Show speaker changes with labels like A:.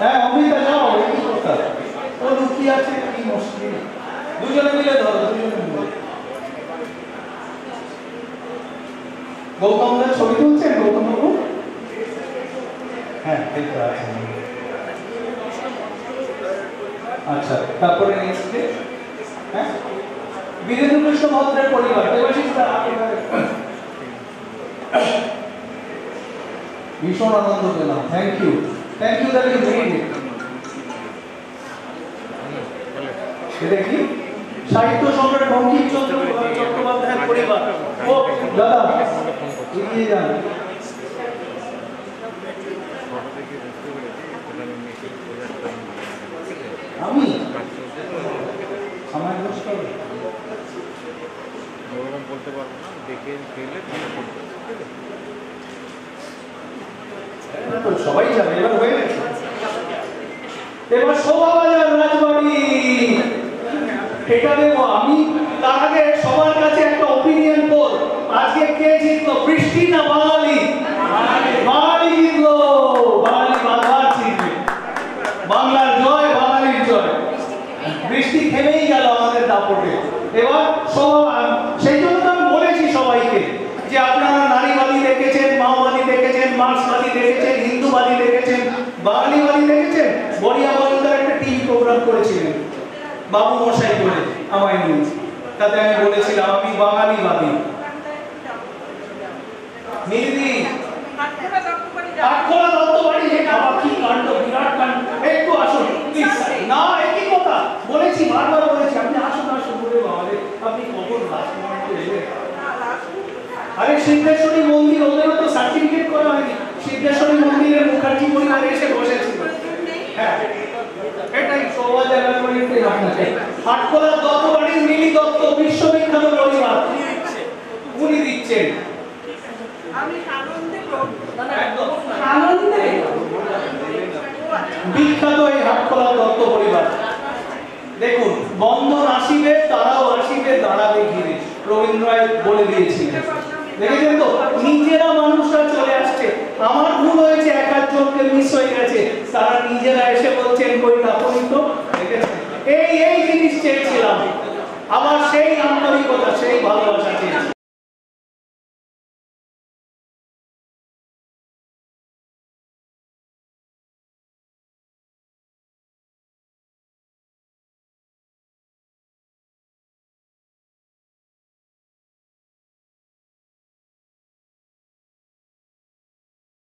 A: হ্যাঁ অমৃতা যাও, এই কথা ও লুকিয়ে আছে কি মুশকিল। দুজনে মিলে ধরো, দুজনে মিলে। গৌতম দার ছবি তুলছেন গৌতম বাবু? হ্যাঁ এই তো আছে। আচ্ছা তারপরে নেক্সট হ্যাঁ বীরেন্দ্র কৃষ্ণ ভদ্রের পরিবার ভীষণ আনন্দ পেলাম। Thank you that you made it. এটা কি সাহিত্য সম্রাট বঙ্কিমচন্দ্র চট্টোপাধ্যায়ের পরিবার। ও দাদা এগিয়ে যান। আমি আমার দোষ হবে বলতে পারবো না, দেখে ফেলে সবাই যাবে। এবার হয়ে গেছে, এবার শোভাবাজার রাজবাড়ি এটা দেবো আমি। তার আগে সবার কাছে একটা ওপিনিয়ন পোল। আজকে কে জিতলো, বৃষ্টি না বাঙালি? বাঙালি জিতলো। বাঙালি বারবার জিতবে। বাংলার জয়, বাঙালির জয়। বৃষ্টি থেমেই গেল আমাদের দাপটে। এবার সেই জন্য আমি বলেছি সবাইকে যে আপনারা নারীবাদী দেখেছেন, মাওবাদী দেখেছেন, মার্ক্সবাদী দেখেছেন, হিন্দুবাদী দেখেছেন, বাঙালিবাদী দেখেছেন। বড়িয়া মজুমদার একটা টিভি প্রোগ্রাম করেছিলেন বাবু মশাই বলে আমায় নিয়ে, তাতে আমি বলেছিলাম আমি বাঙালিবাদী। নিদি আটখোলা দত্তবাড়ি যে বাবা কি কাণ্ড, বিরাট কাণ্ড। একটু আসুন প্লিজ। না একই কথা বলেছি, বারবার বলেছি, আপনি আসুন আসুন বলে বাবারে আপনি কখন লাস্ট মোমেন্টে এলেন। আরে সিদ্ধেশ্বরী মন্দির ওদেরও তো সার্টিফিকেট করা হয়নি। সিদ্ধেশ্বরী মন্দিরের মুখার্জি পরিবার এসে বসেছিল। হ্যাঁ এটাই শোভাযাত্রা রাজবাড়িতে আপনাকে। আটখোলা দত্তবাড়ির মিলি দত্ত বিশ্ববিখ্যাত পরিবার উনি দিচ্ছেন। আমি আনন্দে একদম আনন্দে বিখ্যাত এই আটখোলা দত্ত পরিবার। দেখুন বন্ধন আসিবে তারাও আসিবে দাঁড়াবে ঘিরে, রবীন্দ্র রায় বলে দিয়েছিলেন। দেখেছেন তো নিজেরা মানুষরা চলে আসছে। আমার ভুল হয়েছে, এক আধজনকে মিস হয়ে গেছে, তারা নিজেরা এসে বলছেন কই আপনি তো। দেখেছেন এই জিনিস চেয়েছিলাম। আবার সেই আন্তরিকতা, সেই